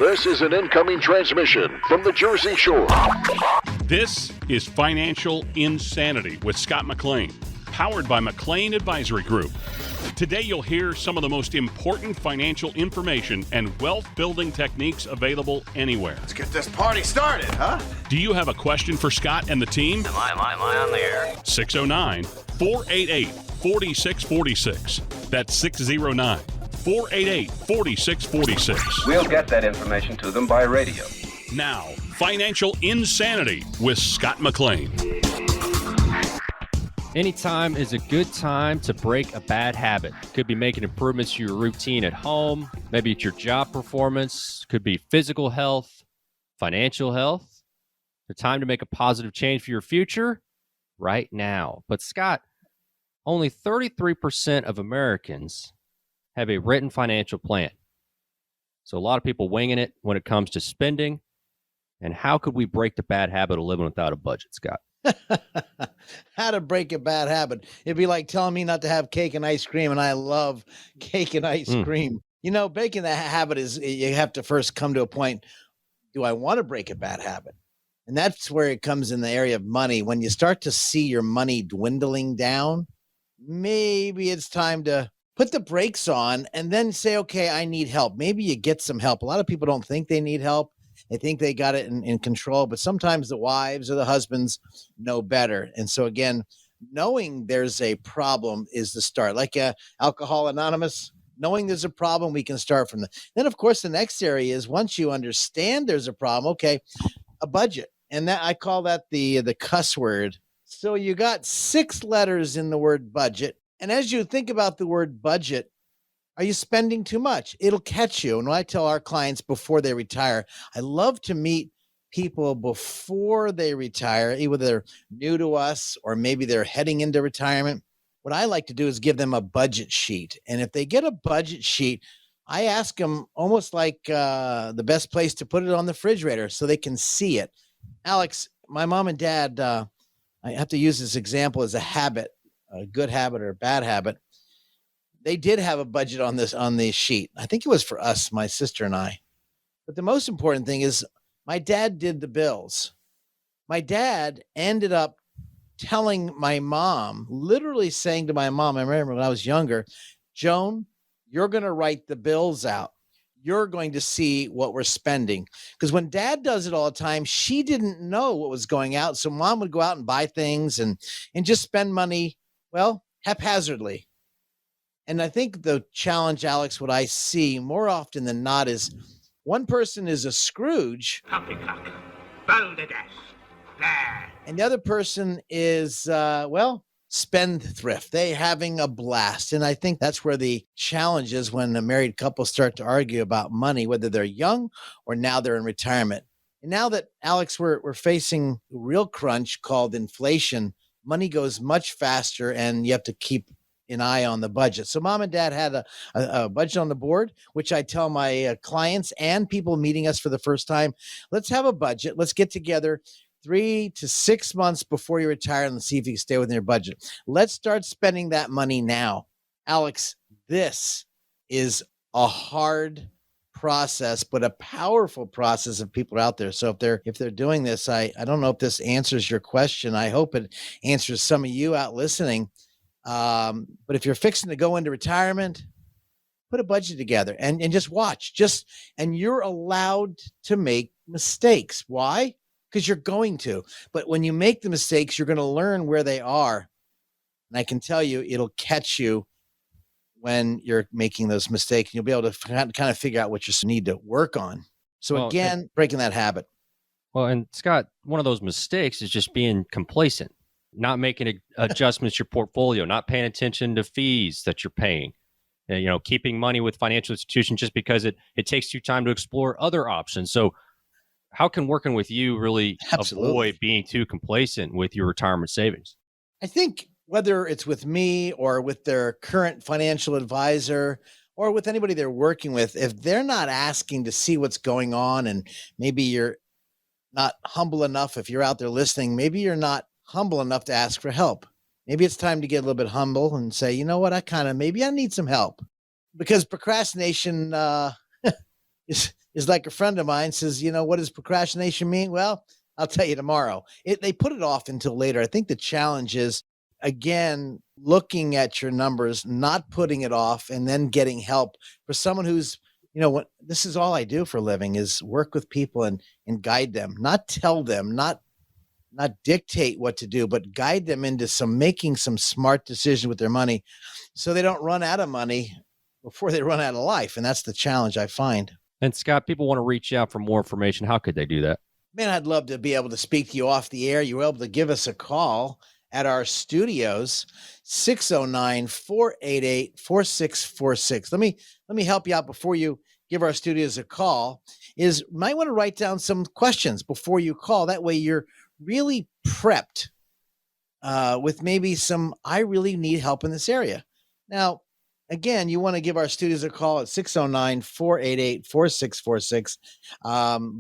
This is an incoming transmission from the Jersey Shore. This is Financial Insanity with Scott McLean, powered by McLean Advisory Group. Today you'll hear some of the most important financial information and wealth-building techniques available anywhere. Let's get this party started, huh? Do you have a question for Scott and the team? Am I on the air? 609-488-4646. That's 609-488-4646. We'll get that information to them by radio. Now, Financial Insanity with Scott McLean. Anytime is a good time to break a bad habit. Could be making improvements to your routine at home. Maybe it's your job performance. Could be physical health, financial health. The time to make a positive change for your future right now. But Scott, only 33% of Americans have a written financial plan. So a lot of people winging it when it comes to spending. And how could we break the bad habit of living without a budget, Scott? How to break a bad habit. It'd be like telling me not to have cake and ice cream, and I love cake and ice cream. You know, breaking that habit is, you have to first come to a point, do I want to break a bad habit? And that's where it comes in the area of money. When you start to see your money dwindling down, maybe it's time to put the brakes on and then say, okay, I need help. Maybe you get some help. A lot of people don't think they need help. They think they got it in control, but sometimes the wives or the husbands know better. And so again, knowing there's a problem is the start. Like Alcohol Anonymous, knowing there's a problem, we can start from that. Then of course, the next area is once you understand there's a problem, okay, a budget. And that I call that the cuss word. So you got 6 letters in the word budget. And as you think about the word budget, are you spending too much? It'll catch you. And when I tell our clients before they retire, I love to meet people before they retire, either they're new to us or maybe they're heading into retirement. What I like to do is give them a budget sheet. And if they get a budget sheet, I ask them almost like the best place to put it on the refrigerator so they can see it. Alex, my mom and dad, I have to use this example as a habit, a good habit or a bad habit. They did have a budget on the sheet. I think it was for us, my sister and I. But the most important thing is my dad did the bills. My dad ended up telling my mom, literally saying to my mom, I remember when I was younger, Joan, you're going to write the bills out. You're going to see what we're spending. Because when dad does it all the time, she didn't know what was going out. So mom would go out and buy things and just spend money, well, haphazardly. And I think the challenge, Alex, what I see more often than not is one person is a Scrooge. Poppycock. Balderdash. There. And the other person is, spendthrift. They having a blast. And I think that's where the challenge is when a married couple start to argue about money, whether they're young or now they're in retirement. And now that, Alex, we're facing a real crunch called inflation, money goes much faster and you have to keep an eye on the budget. So mom and dad had a budget on the board, which I tell my clients and people meeting us for the first time, let's have a budget. Let's get together 3 to 6 months before you retire and see if you can stay within your budget. Let's start spending that money now. Alex, this is a hard process, but a powerful process if people are out there. So if they're doing this, I don't know if this answers your question. I hope it answers some of you out listening. But if you're fixing to go into retirement, put a budget together and just watch. And you're allowed to make mistakes. Why? Because you're going to. But when you make the mistakes, you're going to learn where they are. And I can tell you, it'll catch you when you're making those mistakes. You'll be able to kind of figure out what you need to work on. So breaking that habit. Well, and Scott, one of those mistakes is just being complacent. Not making adjustments to your portfolio, not paying attention to fees that you're paying, keeping money with financial institutions just because it takes you time to explore other options. So how can working with you really avoid being too complacent with your retirement savings? I think whether it's with me or with their current financial advisor or with anybody they're working with, if they're not asking to see what's going on and maybe you're not humble enough, if you're out there listening, maybe you're not humble enough to ask for help. Maybe it's time to get a little bit humble and say, you know what, maybe I need some help, because procrastination is is like a friend of mine says, what does procrastination mean? Well, I'll tell you tomorrow. They put it off until later. I think the challenge is, again, looking at your numbers, not putting it off, and then getting help for someone who's, this is all I do for a living is work with people and guide them, not tell them, not dictate what to do, but guide them into making some smart decisions with their money so they don't run out of money before they run out of life. And that's the challenge I find. And Scott, people want to reach out for more information. How could they do that? Man, I'd love to be able to speak to you off the air. You were able to give us a call at our studios, 609-488-4646. Let me help you out before you give our studios a call. You might want to write down some questions before you call. That way you're really prepped with maybe I really need help in this area. Now, again, you want to give our studios a call at 609-488-4646.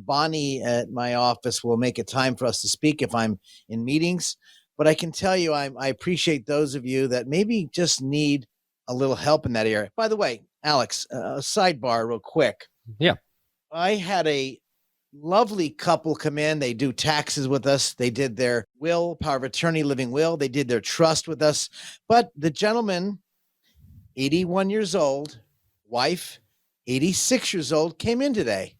Bonnie at my office will make a time for us to speak if I'm in meetings. But I can tell you, I appreciate those of you that maybe just need a little help in that area. By the way, Alex, a sidebar real quick. Yeah. I had a lovely couple come in. They do taxes with us. They did their will, power of attorney, living will. They did their trust with us. But the gentleman, 81 years old, wife, 86 years old, came in today.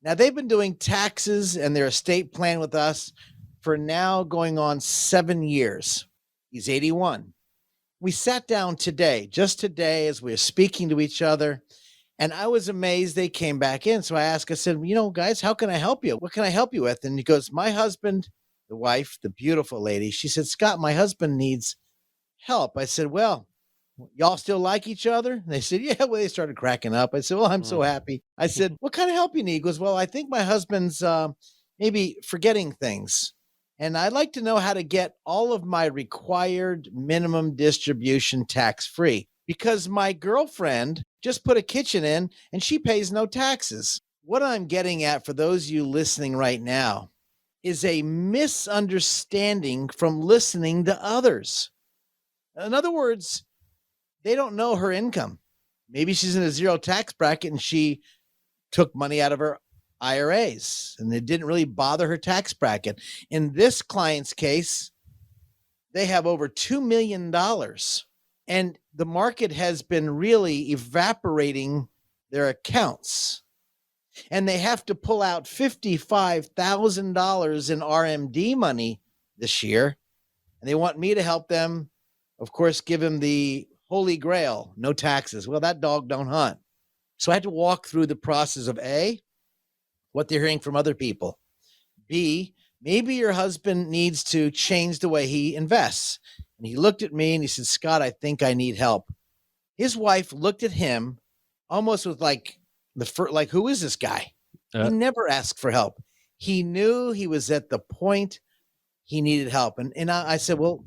Now, they've been doing taxes and their estate plan with us for now going on 7 years. He's 81. We sat down just today, as we were speaking to each other, and I was amazed they came back in. So I said, guys, how can I help you? What can I help you with? And he goes, my husband, the wife, the beautiful lady, she said, Scott, my husband needs help. I said, well, y'all still like each other? And they said, yeah. Well, they started cracking up. I said, well, I'm so happy. I said, what kind of help you need? He goes, well, I think my husband's maybe forgetting things. And I'd like to know how to get all of my required minimum distribution tax-free because my girlfriend just put a kitchen in and she pays no taxes. What I'm getting at for those of you listening right now is a misunderstanding from listening to others. In other words, they don't know her income. Maybe she's in a zero tax bracket and she took money out of her IRAs and it didn't really bother her tax bracket. In this client's case, they have over $2 million and the market has been really evaporating their accounts and they have to pull out $55,000 in RMD money this year. And they want me to help them, of course, give them the holy grail, no taxes. Well, that dog don't hunt. So I had to walk through the process of A, what they're hearing from other people. B, maybe your husband needs to change the way he invests. And he looked at me and he said, Scott, I think I need help. His wife looked at him almost with who is this guy? He never asked for help. He knew he was at the point he needed help. And I said, well,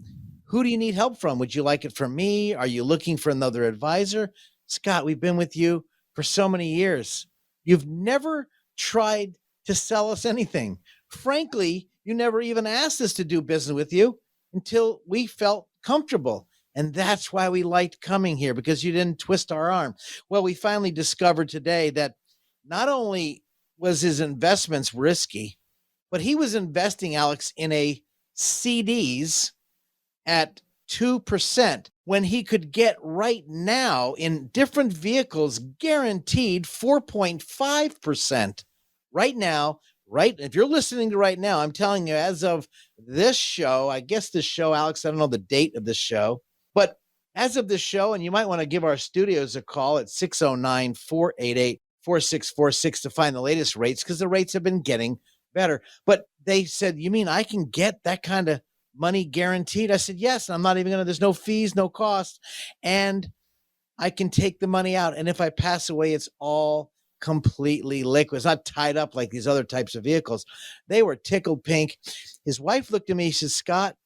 who do you need help from? Would you like it from me? Are you looking for another advisor? Scott, we've been with you for so many years. You've never tried to sell us anything. Frankly, you never even asked us to do business with you until we felt comfortable. And that's why we liked coming here, because you didn't twist our arm. Well, we finally discovered today that not only was his investments risky, but he was investing, Alex, in a CDs at 2% when he could get right now in different vehicles guaranteed 4.5%. Right now, if you're listening to right now, I'm telling you, as of this show, I guess this show, Alex, I don't know the date of this show, but as of this show, and you might want to give our studios a call at 609-488-4646 to find the latest rates, because the rates have been getting better. But they said, you mean I can get that kind of money guaranteed? I said, yes. I'm not even there's no fees, no cost. And I can take the money out. And if I pass away, it's all completely liquid. It's not tied up like these other types of vehicles. They were tickled pink. His wife looked at me. She said, Scott,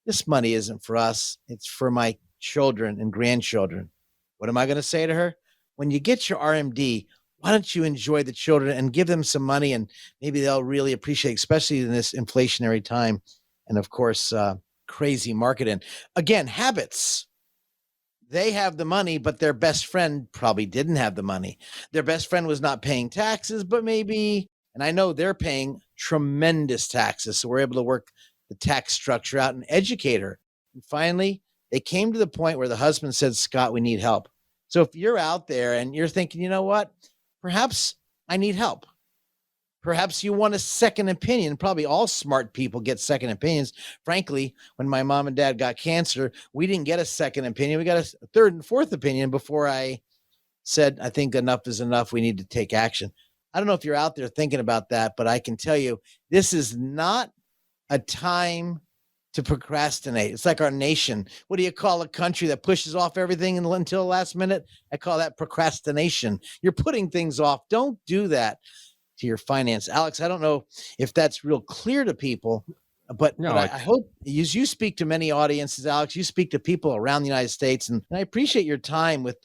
this money isn't for us. It's for my children and grandchildren. What am I going to say to her? When you get your RMD, why don't you enjoy the children and give them some money, and maybe they'll really appreciate, especially in this inflationary time. And of course, crazy market. And again, habits. they have the money, but their best friend probably didn't have the money. Their best friend was not paying taxes, but maybe, and I know they're paying tremendous taxes. So we're able to work the tax structure out and educate her. And finally, they came to the point where the husband said, Scott, we need help. So if you're out there and you're thinking, you know what, perhaps I need help. Perhaps you want a second opinion. Probably all smart people get second opinions. Frankly, when my mom and dad got cancer, we didn't get a second opinion. We got a third and fourth opinion before I said, I think enough is enough. We need to take action. I don't know if you're out there thinking about that, but I can tell you this is not a time to procrastinate. It's like our nation. What do you call a country that pushes off everything until the last minute? I call that procrastination. You're putting things off. Don't do that to your finance. Alex, I don't know if that's real clear to people, but, No, I hope you speak to many audiences, Alex. You speak to people around the United States, and I appreciate your time with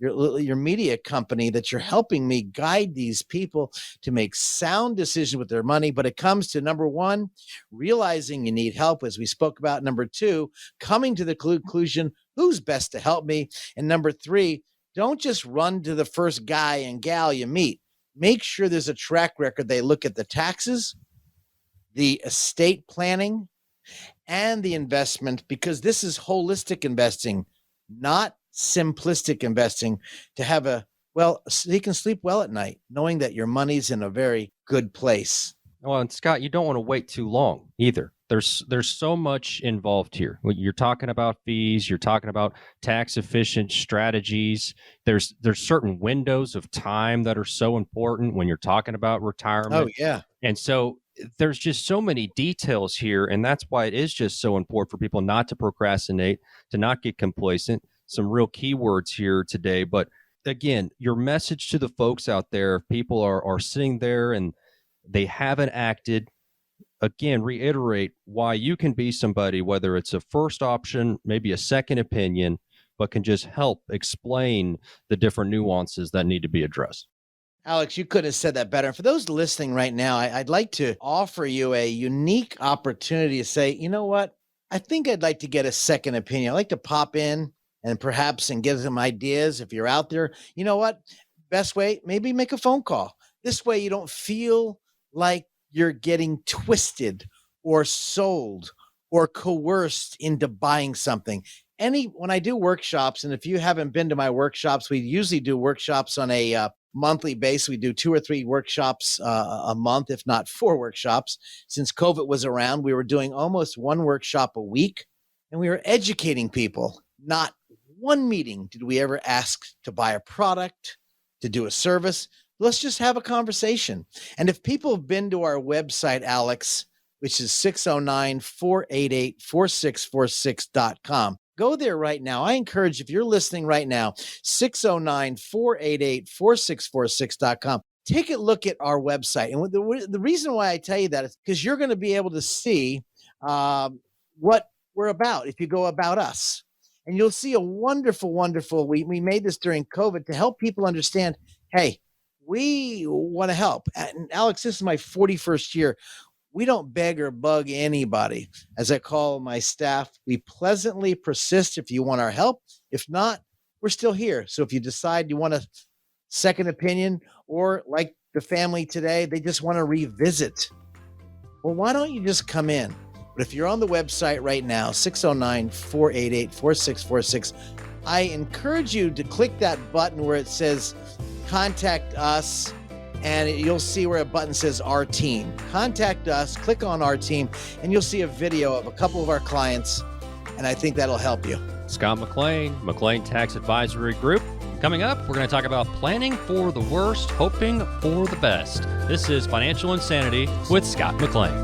your media company that you're helping me guide these people to make sound decisions with their money. But it comes to number one, realizing you need help, as we spoke about. Number two, coming to the conclusion, who's best to help me? And number three, don't just run to the first guy and gal you meet. Make sure there's a track record. They look at the taxes, the estate planning, and the investment, because this is holistic investing, not simplistic investing, to have so you can sleep well at night, knowing that your money's in a very good place. Well, and Scott, you don't want to wait too long either. There's so much involved here. You're talking about fees. You're talking about tax efficient strategies. There's certain windows of time that are so important when you're talking about retirement. Oh, yeah. And so there's just so many details here. And that's why it is just so important for people not to procrastinate, to not get complacent. Some real keywords here today. But again, your message to the folks out there, if people are sitting there and they haven't acted, again, reiterate why you can be somebody, whether it's a first option, maybe a second opinion, but can just help explain the different nuances that need to be addressed. Alex, you couldn't have said that better. And for those listening right now, I'd like to offer you a unique opportunity to say, you know what? I think I'd like to get a second opinion. I'd like to pop in and get some ideas. If you're out there, you know what? Best way, maybe make a phone call. This way you don't feel like you're getting twisted or sold or coerced into buying something. When I do workshops, and if you haven't been to my workshops, we usually do workshops on a monthly basis. We do 2 or 3 workshops a month, if not 4 workshops. Since COVID was around, we were doing almost 1 workshop a week, and we were educating people. Not one meeting did we ever ask to buy a product, to do a service. Let's just have a conversation. And if people have been to our website, Alex, which is 609-488-4646.com, go there right now. I encourage, if you're listening right now, 609-488-4646.com. Take a look at our website. And the reason why I tell you that is because you're going to be able to see what we're about if you go about us. And you'll see a wonderful, we made this during COVID to help people understand, hey, we want to help. And Alex, this is my 41st year. We don't beg or bug anybody. As I call my staff, we pleasantly persist if you want our help. If not, we're still here. So if you decide you want a second opinion, or like the family today, they just want to revisit, well, why don't you just come in? But if you're on the website right now, 609-488-4646, I encourage you to click that button where it says contact us, and you'll see where a button says our team. Contact us, click on our team, and you'll see a video of a couple of our clients, and I think that'll help you. Scott McLean, McLean Tax Advisory Group. Coming up, we're going to talk about planning for the worst, hoping for the best. This is Financial Insanity with Scott McLean.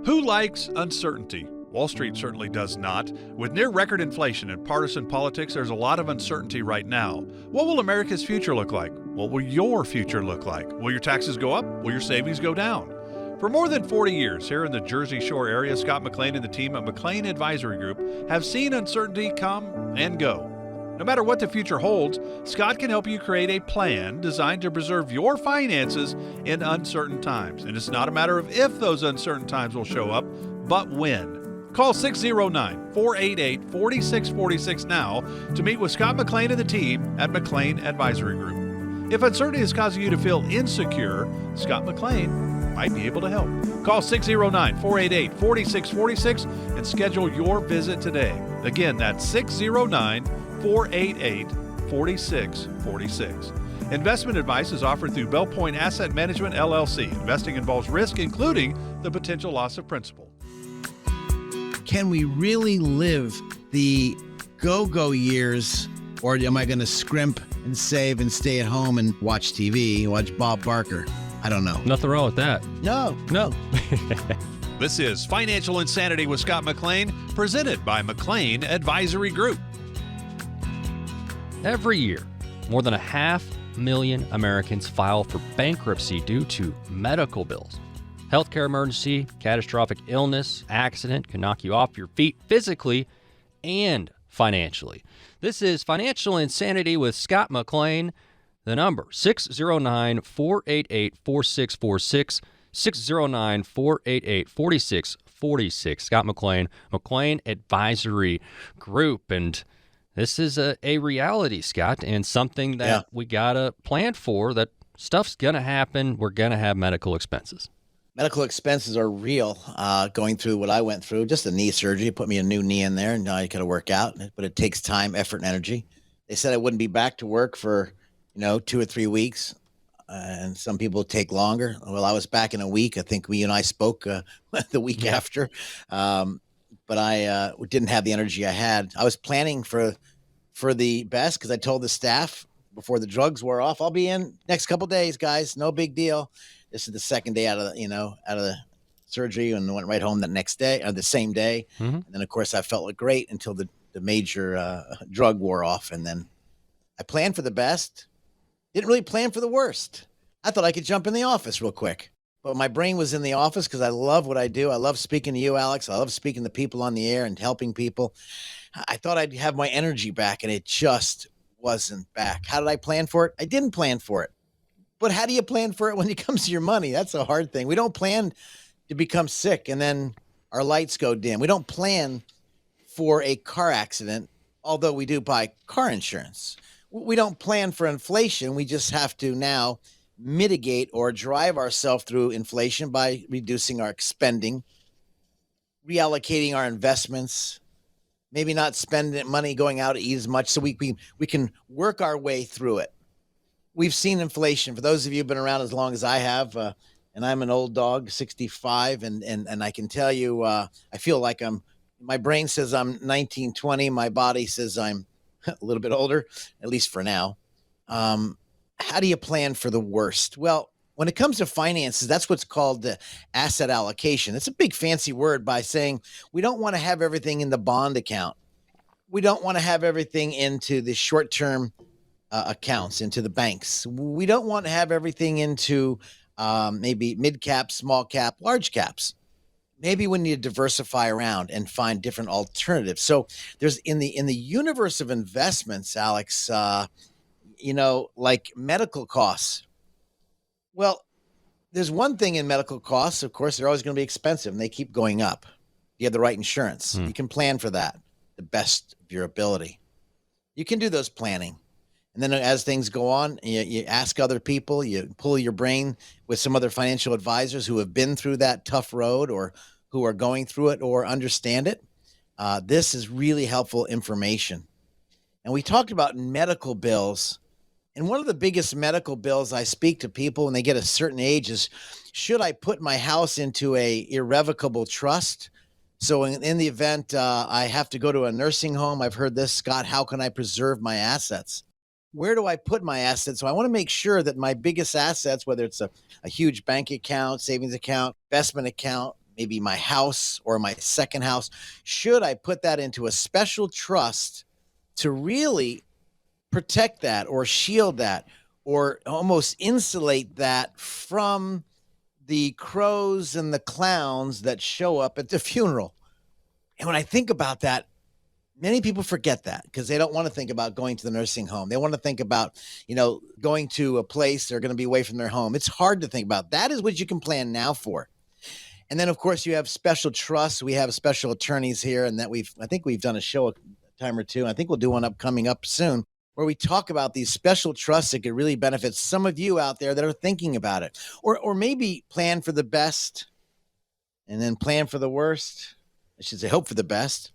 Who likes uncertainty? Wall Street certainly does not. With near record inflation and partisan politics, there's a lot of uncertainty right now. What will America's future look like? What will your future look like? Will your taxes go up? Will your savings go down? For more than 40 years here in the Jersey Shore area, Scott McLean and the team at McLean Advisory Group have seen uncertainty come and go. No matter what the future holds, Scott can help you create a plan designed to preserve your finances in uncertain times. And it's not a matter of if those uncertain times will show up, but when. Call 609-488-4646 now to meet with Scott McLean and the team at McLean Advisory Group. If uncertainty is causing you to feel insecure, Scott McLean might be able to help. Call 609-488-4646 and schedule your visit today. Again, that's 609-488-4646. Investment advice is offered through Bell Point Asset Management, LLC. Investing involves risk, including the potential loss of principal. Can we really live the go-go years, or am I going to scrimp and save and stay at home and watch TV, watch Bob Barker? I don't know. Nothing wrong with that. No. This is Financial Insanity with Scott McLean, presented by McLean Advisory Group. Every year, more than 500,000 Americans file for bankruptcy due to medical bills. Healthcare emergency, catastrophic illness, accident can knock you off your feet physically and financially. This is Financial Insanity with Scott McLean. The number, 609-488-4646, 609-488-4646. Scott McLean, McLean Advisory Group. And this is a reality, Scott, and something that we got to plan for, that stuff's going to happen. We're going to have medical expenses. Medical expenses are real. Going through what I went through, just a knee surgery, put me a new knee in there, and now I got to work out. But it takes time, effort, and energy. They said I wouldn't be back to work for 2 or 3 weeks, and some people take longer. Well, I was back in a week. I think you and I spoke the week after, but I didn't have the energy I had. I was planning for the best because I told the staff before the drugs wore off, I'll be in next couple days, guys. No big deal. This is the second day out of the surgery, and went right home the next day or the same day. Mm-hmm. And then, of course, I felt great until the major drug wore off, and then I planned for the best. Didn't really plan for the worst. I thought I could jump in the office real quick, but my brain was in the office because I love what I do. I love speaking to you, Alex. I love speaking to people on the air and helping people. I thought I'd have my energy back, and it just wasn't back. How did I plan for it? I didn't plan for it. But how do you plan for it when it comes to your money? That's a hard thing. We don't plan to become sick and then our lights go dim. We don't plan for a car accident, although we do buy car insurance. We don't plan for inflation. We just have to now mitigate or drive ourselves through inflation by reducing our spending, reallocating our investments, maybe not spending money going out to eat as much, so we can work our way through it. We've seen inflation. For those of you who've been around as long as I have, and I'm an old dog, 65, and I can tell you, I feel like my brain says I'm 19, 20. My body says I'm a little bit older, at least for now. How do you plan for the worst? Well, when it comes to finances, that's what's called the asset allocation. It's a big fancy word by saying we don't want to have everything in the bond account. We don't want to have everything into the short-term accounts, into the banks. We don't want to have everything into maybe mid cap, small cap, large caps. Maybe we need to diversify around and find different alternatives. So there's in the universe of investments, Alex, like medical costs. Well, there's one thing in medical costs. Of course, they're always going to be expensive, and they keep going up. You have the right insurance. You can plan for that, the best of your ability. You can do those planning. And then as things go on, you ask other people, you pull your brain with some other financial advisors who have been through that tough road or who are going through it or understand it. This is really helpful information. And we talked about medical bills. And one of the biggest medical bills I speak to people when they get a certain age is, should I put my house into a irrevocable trust? So in the event I have to go to a nursing home, I've heard this, Scott, how can I preserve my assets? Where do I put my assets? So I want to make sure that my biggest assets, whether it's a huge bank account, savings account, investment account, maybe my house or my second house, should I put that into a special trust to really protect that or shield that or almost insulate that from the crows and the clowns that show up at the funeral? And when I think about that, many people forget that because they don't want to think about going to the nursing home. They want to think about, going to a place they're going to be away from their home. It's hard to think about. That is what you can plan now for. And then, of course, you have special trusts. We have special attorneys here, and I think we've done a show a time or two. I think we'll do one coming up soon where we talk about these special trusts that could really benefit some of you out there that are thinking about it, or maybe plan for the best and then plan for the worst. I should say, hope for the best.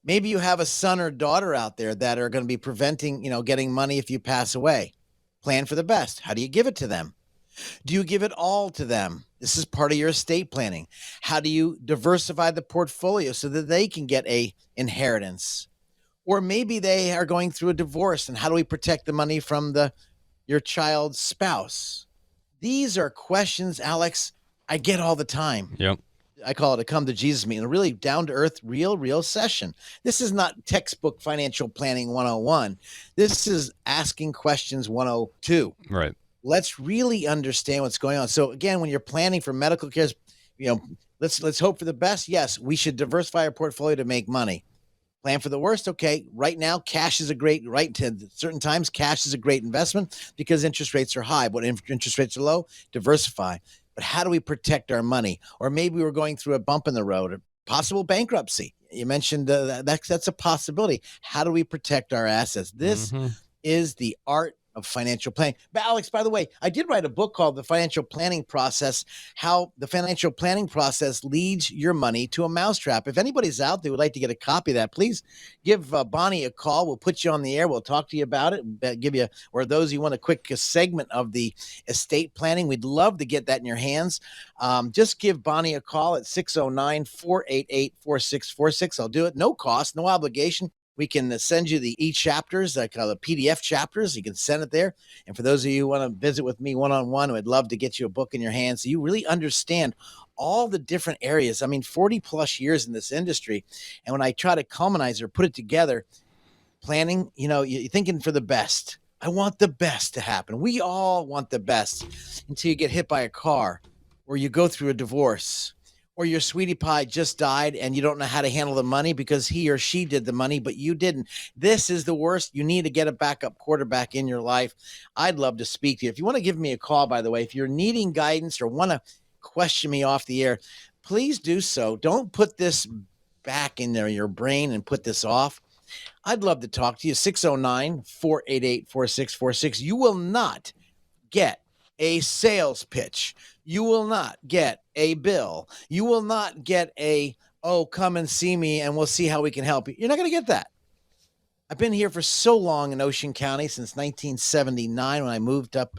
Maybe you have a son or daughter out there that are going to be preventing, getting money if you pass away. Plan for the best. How do you give it to them? Do you give it all to them? This is part of your estate planning. How do you diversify the portfolio so that they can get a inheritance? Or maybe they are going through a divorce, and how do we protect the money from your child's spouse? These are questions, Alex, I get all the time. Yep. I call it a come to Jesus meeting, a really down to earth, real session. This is not textbook financial planning 101. This is asking questions 102. Right. Let's really understand what's going on. So again, when you're planning for medical care, let's hope for the best. Yes, we should diversify our portfolio to make money. Plan for the worst. Okay, right now, cash is certain times, cash is a great investment because interest rates are high. But interest rates are low, diversify. But how do we protect our money? Or maybe we're going through a bump in the road, a possible bankruptcy. You mentioned that's a possibility. How do we protect our assets? This is the art of financial planning. But Alex, by the way, I did write a book called The Financial Planning Process, how the financial planning process leads your money to a mousetrap. If anybody's out there who would like to get a copy of that, please give Bonnie a call. We'll put you on the air. We'll talk to you about it, give you, or those who want a quick segment of the estate planning. We'd love to get that in your hands. Just give Bonnie a call at 609-488-4646. I'll do it. No cost, no obligation. We can send you the e-chapters, like the PDF chapters. You can send it there. And for those of you who want to visit with me one-on-one, I'd love to get you a book in your hands so you really understand all the different areas. I mean, 40 plus years in this industry. And when I try to culminize or put it together, planning, you're thinking for the best. I want the best to happen. We all want the best until you get hit by a car or you go through a divorce. Or your sweetie pie just died and you don't know how to handle the money because he or she did the money, but you didn't. This is the worst. You need to get a backup quarterback in your life. I'd love to speak to you. If you want to give me a call, by the way, if you're needing guidance or want to question me off the air, please do so. Don't put this back in your brain and put this off. I'd love to talk to you. 609-488-4646. You will not get a sales pitch. You will not get a bill. You will not get come and see me and we'll see how we can help you. You're not going to get that. I've been here for so long in Ocean County since 1979 when I moved up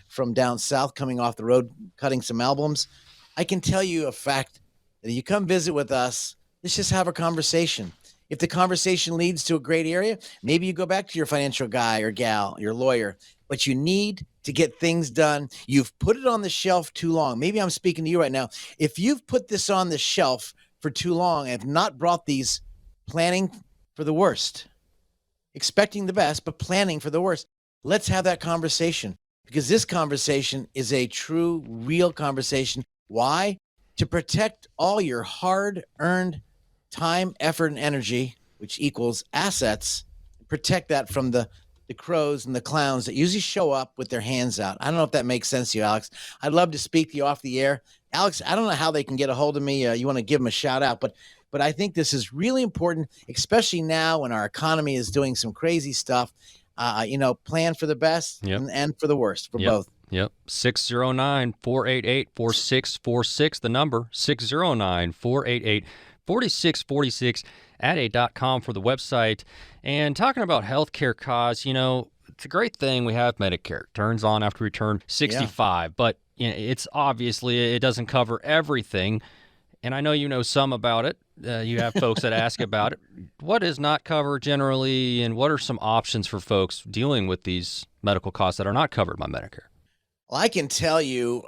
from down south, coming off the road, cutting some albums. I can tell you a fact that if you come visit with us, let's just have a conversation. If the conversation leads to a great area, maybe you go back to your financial guy or gal, your lawyer, but you need to get things done. You've put it on the shelf too long. Maybe I'm speaking to you right now. If you've put this on the shelf for too long and have not brought these planning for the worst, expecting the best, but planning for the worst, let's have that conversation because this conversation is a true, real conversation. Why? To protect all your hard-earned time, effort, and energy, which equals assets, protect that from the crows and the clowns that usually show up with their hands out. I don't know if that makes sense to you, Alex. I'd love to speak to you off the air. Alex, I don't know how they can get a hold of me. You want to give them a shout out, but I think this is really important, especially now when our economy is doing some crazy stuff. Plan for the best and for the worst for both. Yep. 609-488-4646, the number, 609-488-4646 at a.com for the website. And talking about healthcare costs, it's a great thing we have Medicare. Turns on after we turn 65, but it's obviously, it doesn't cover everything. And I know you know some about it. You have folks that ask about it. What is not covered generally, and what are some options for folks dealing with these medical costs that are not covered by Medicare? Well, I can tell you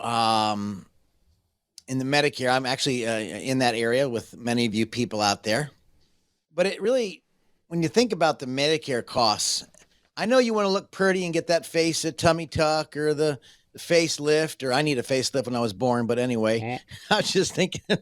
in the Medicare, I'm actually in that area with many of you people out there. But it really, when you think about the Medicare costs, I know you want to look pretty and get that face, a tummy tuck or the facelift, or I need a facelift when I was born. But anyway, I was just thinking, it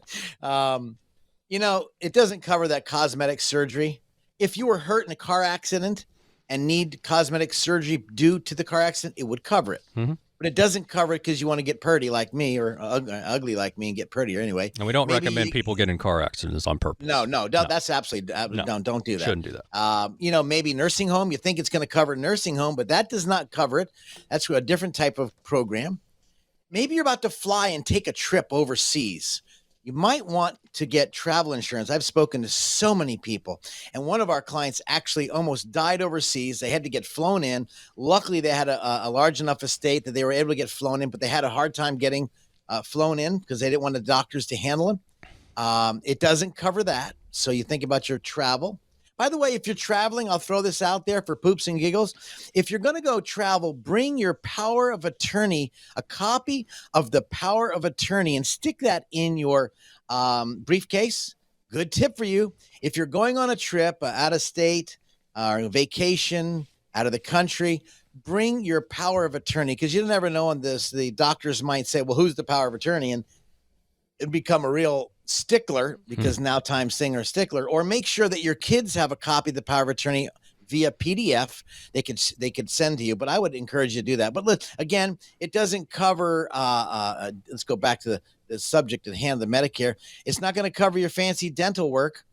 doesn't cover that cosmetic surgery. If you were hurt in a car accident and need cosmetic surgery due to the car accident, it would cover it. Mm-hmm. but it doesn't cover it because you want to get pretty like me or ugly like me and get prettier anyway. And we don't Maybe recommend people get in car accidents on purpose. No, that's absolutely No. don't do that. Shouldn't do that. Maybe nursing home. You think it's going to cover nursing home, but that does not cover it. That's a different type of program. Maybe you're about to fly and take a trip overseas. You might want to get travel insurance. I've spoken to so many people, and one of our clients actually almost died overseas. They had to get flown in. Luckily, they had a large enough estate that they were able to get flown in, but they had a hard time getting flown in because they didn't want the doctors to handle them. It doesn't cover that. So you think about your travel. By the way, if you're traveling, I'll throw this out there for poops and giggles. If you're going to go travel, bring your power of attorney, a copy of the power of attorney, and stick that in your briefcase. Good tip for you. If you're going on a trip out of state or a vacation out of the country, bring your power of attorney, because you never know on this. The doctors might say, well, who's the power of attorney? And it'd become a real stickler because now Time's saying are stickler. Or make sure that your kids have a copy of the power of attorney via PDF they could send to you. But I would encourage you to do that. But again, it doesn't cover let's go back to the subject at hand, the Medicare. It's not going to cover your fancy dental work.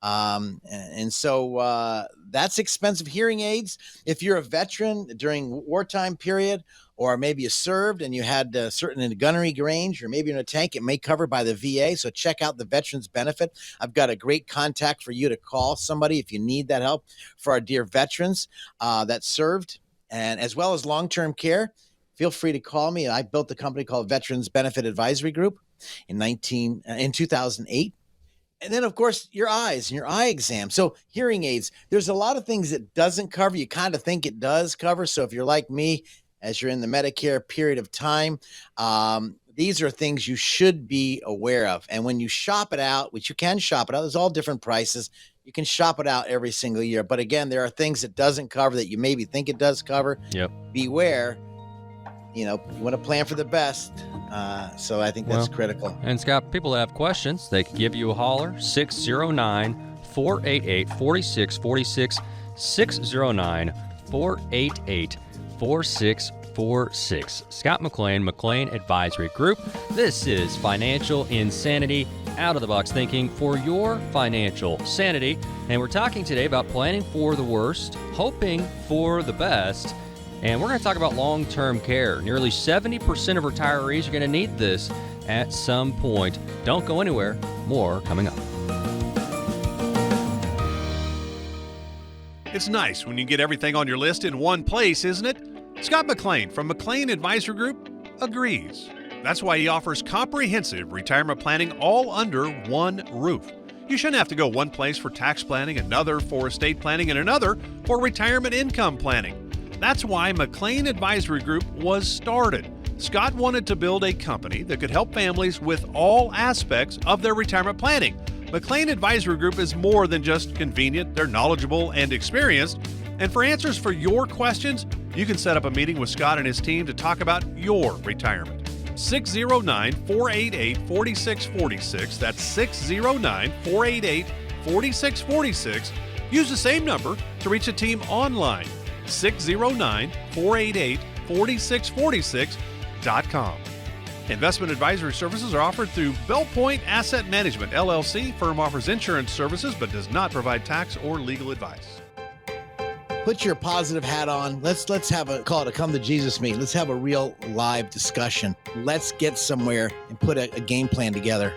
And so that's expensive. Hearing aids, if you're a veteran during wartime period, or maybe you served and you had certain in the gunnery range, or maybe in a tank, it may cover by the VA. So check out the Veterans Benefit. I've got a great contact for you to call somebody if you need that help for our dear veterans that served, and as well as long-term care. Feel free to call me. I built a company called Veterans Benefit Advisory Group in 2008. And then, of course, your eyes and your eye exam. So hearing aids, there's a lot of things it doesn't cover. You kind of think it does cover. So if you're like me, as you're in the Medicare period of time, these are things you should be aware of. And when you shop it out, which you can shop it out, there's all different prices. You can shop it out every single year. But again, there are things it doesn't cover that you maybe think it does cover. Yep. Beware. You want to plan for the best. So I think that's critical. And Scott, people that have questions, they can give you a holler, 609-488-4646, 609-488-4646. Scott McLean, McLean Advisory Group. This is Financial Insanity, out-of-the-box thinking for your financial sanity. And we're talking today about planning for the worst, hoping for the best. And we're going to talk about long-term care. Nearly 70% of retirees are going to need this at some point. Don't go anywhere. More coming up. It's nice when you get everything on your list in one place, isn't it? Scott McLean from McLean Advisory Group agrees. That's why he offers comprehensive retirement planning all under one roof. You shouldn't have to go one place for tax planning, another for estate planning, and another for retirement income planning. That's why McLean Advisory Group was started. Scott wanted to build a company that could help families with all aspects of their retirement planning. McLean Advisory Group is more than just convenient. They're knowledgeable and experienced. And for answers for your questions, you can set up a meeting with Scott and his team to talk about your retirement. 609-488-4646. That's 609-488-4646. Use the same number to reach the team online. 609-488-4646.com. Investment advisory services are offered through Bell Point Asset Management, LLC. Firm offers insurance services but does not provide tax or legal advice. Put your positive hat on. Let's have a call to come to Jesus meeting. Let's have a real live discussion. Let's get somewhere and put a game plan together.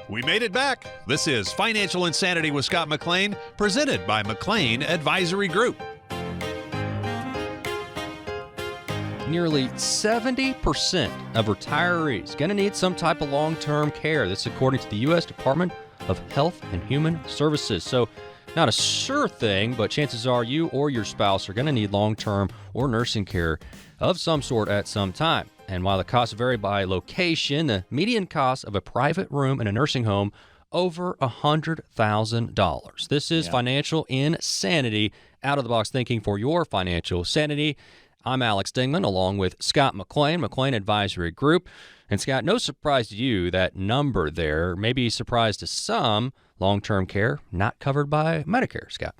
We made it back. This is Financial Insanity with Scott McLean, presented by McLean Advisory Group. Nearly 70% of retirees going to need some type of long-term care. This is according to the U.S. Department of Health and Human Services. So not a sure thing, but chances are you or your spouse are going to need long-term or nursing care of some sort at some time. And while the costs vary by location, the median cost of a private room in a nursing home over $100,000. This is Financial Insanity, out-of-the-box thinking for your financial sanity. I'm Alex Dingman, along with Scott McLean, McLean Advisory Group. And Scott, no surprise to you, that number there may be a surprise to some. Long-term care not covered by Medicare, Scott.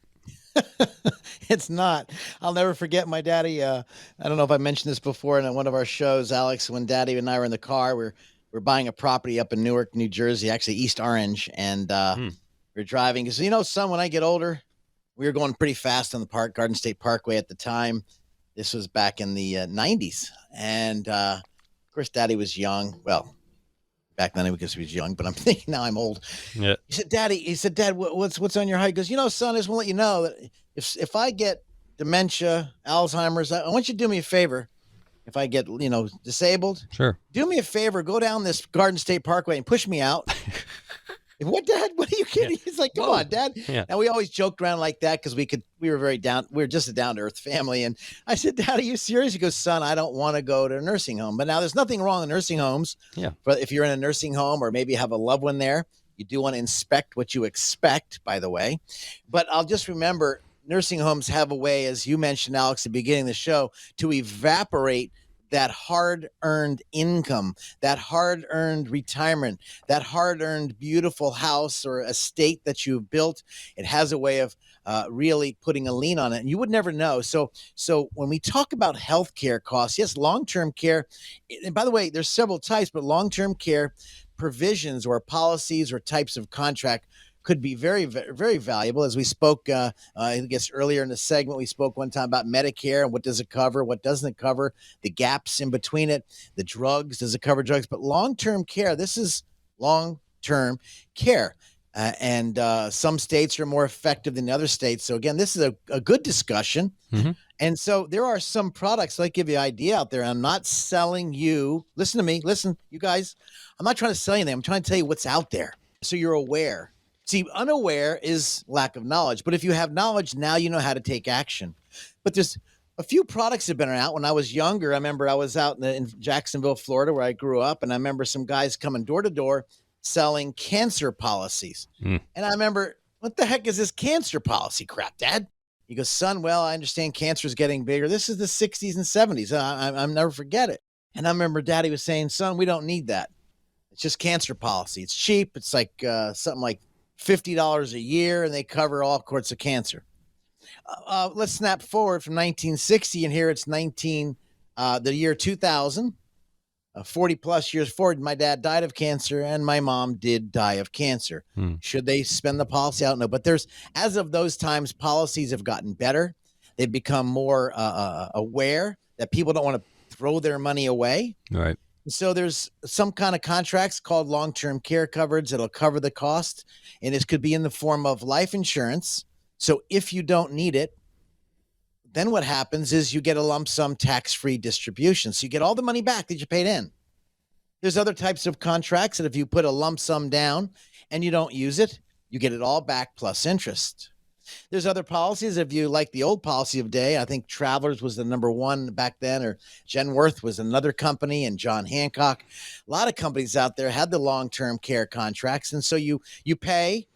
It's not. I'll never forget my daddy. I don't know if I mentioned this before in one of our shows, Alex, when Daddy and I were in the car, we're buying a property up in Newark, New Jersey, actually East Orange. And we're driving. Because, son, when I get older, we were going pretty fast on the Garden State Parkway at the time. This was back in the 90s. And, of course, Daddy was young. Well, back then because he was young, but I'm thinking now I'm old. Yeah. He said, Dad, what's on your heart? He goes, son, I just want to let you know that if I get dementia, Alzheimer's, I want you to do me a favor. If I get, disabled, Sure. do me a favor, go down this Garden State Parkway and push me out. What, Dad? What are you kidding? Yeah. He's like, come on, Dad. Yeah. And we always joked around like that because we were just a down-to-earth family. And I said, Dad, are you serious? He goes, son, I don't want to go to a nursing home. But now there's nothing wrong in nursing homes. Yeah. But if you're in a nursing home or maybe you have a loved one there, you do want to inspect what you expect, by the way. But I'll just remember, nursing homes have a way, as you mentioned, Alex, at the beginning of the show, to evaporate that hard-earned income, that hard-earned retirement, that hard-earned beautiful house or estate that you've built. It has a way of really putting a lien on it, and you would never know. So when we talk about healthcare costs, yes, long-term care, and by the way, there's several types, but long-term care provisions or policies or types of contract could be very, very valuable. As we spoke, I guess earlier in the segment, we spoke one time about Medicare and what does it cover, what doesn't it cover, the gaps in between it, the drugs, does it cover drugs? But long-term care, this is long-term care. And some states are more effective than other states. So again, this is a good discussion. Mm-hmm. And so there are some products, I'll give you an idea out there. I'm not selling you. Listen to me. Listen, you guys, I'm not trying to sell you anything. I'm trying to tell you what's out there so you're aware. See, unaware is lack of knowledge. But if you have knowledge, now you know how to take action. But there's a few products that have been out. When I was younger, I remember I was out in Jacksonville, Florida, where I grew up. And I remember some guys coming door to door selling cancer policies. And I remember, what the heck is this cancer policy crap, Dad? He goes, son, well, I understand cancer is getting bigger. This is the 60s and 70s. I'll never forget it. And I remember Daddy was saying, son, we don't need that. It's just cancer policy. It's cheap. It's like something like $50 a year, and they cover all sorts of cancer. Let's snap forward from 1960, and here it's the year 2000. 40 plus years forward, my dad died of cancer and my mom did die of cancer. Should they spend the policy? I don't know. But as of those times, policies have gotten better. They've become more aware that people don't want to throw their money away. Right. So there's some kind of contracts called long-term care coverage that'll cover the cost. And this could be in the form of life insurance. So if you don't need it, then what happens is you get a lump sum tax-free distribution. So you get all the money back that you paid in. There's other types of contracts that if you put a lump sum down and you don't use it, you get it all back plus interest. There's other policies. If you like the old policy of day, I think Travelers was the number one back then, or Genworth was another company, and John Hancock. A lot of companies out there had the long-term care contracts. And so you pay.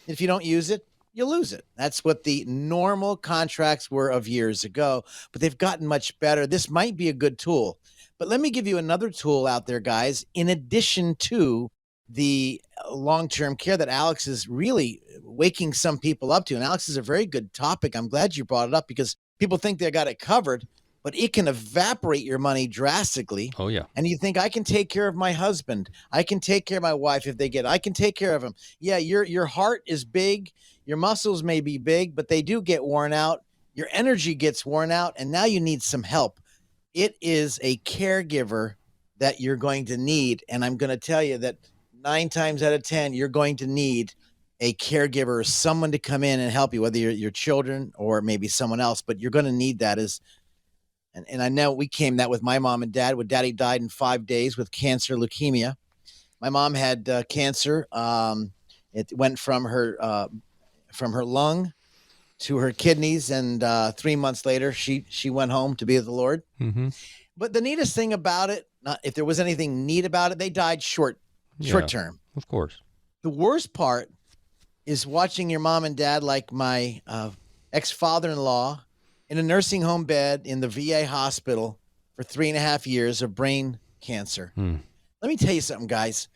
If you don't use it, you lose it. That's what the normal contracts were of years ago, but they've gotten much better. This might be a good tool, but let me give you another tool out there, guys, in addition to the long-term care that Alex is really waking some people up to. And Alex is a very good topic. I'm glad you brought it up because people think they got it covered, but it can evaporate your money drastically. Oh, yeah. And you think, I can take care of my husband. I can take care of my wife if they get it. I can take care of them. Yeah, your heart is big. Your muscles may be big, but they do get worn out. Your energy gets worn out, and now you need some help. It is a caregiver that you're going to need, and I'm going to tell you that 9 times out of 10, you're going to need a caregiver or someone to come in and help you, whether you're your children or maybe someone else, but you're going to need that. And I know we came that with my mom and dad. When Daddy died in 5 days with cancer, leukemia. My mom had cancer. It went from her lung to her kidneys, and 3 months later, she went home to be with the Lord. Mm-hmm. But the neatest thing about it, if there was anything neat about it, they died short term. Of course. The worst part is watching your mom and dad, like my ex-father-in-law, in a nursing home bed in the VA hospital for 3.5 years of brain cancer. Let me tell you something, guys.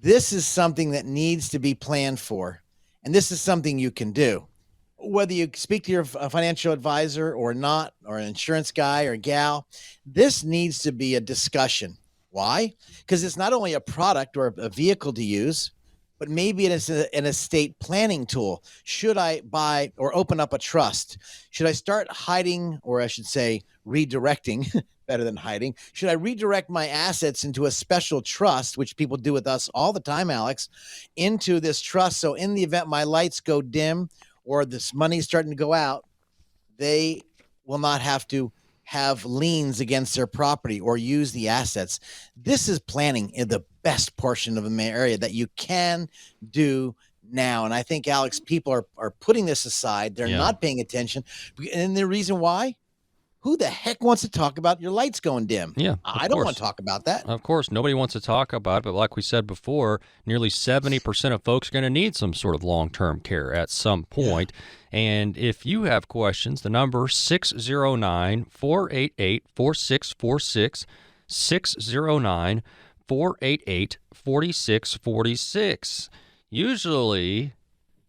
This is something that needs to be planned for, and this is something you can do. whether you speak to your financial advisor or not, or an insurance guy or gal, this needs to be a discussion. Why? Because it's not only a product or a vehicle to use, but maybe it is an estate planning tool. Should I buy or open up a trust? Should I start hiding, or I should say redirecting, better than hiding? Should I redirect my assets into a special trust, which people do with us all the time, Alex, into this trust? So in the event my lights go dim or this money's starting to go out, they will not have to have liens against their property or use the assets. This is planning in the best portion of the area that you can do now. And I think, Alex, people are putting this aside. They're not paying attention. And the reason why? Who the heck wants to talk about your lights going dim? Yeah, I don't want to talk about that. Of course, nobody wants to talk about it, but like we said before, nearly 70% of folks are going to need some sort of long-term care at some point. Yeah. And if you have questions, the number 609-488-4646, 609-488-4646. Usually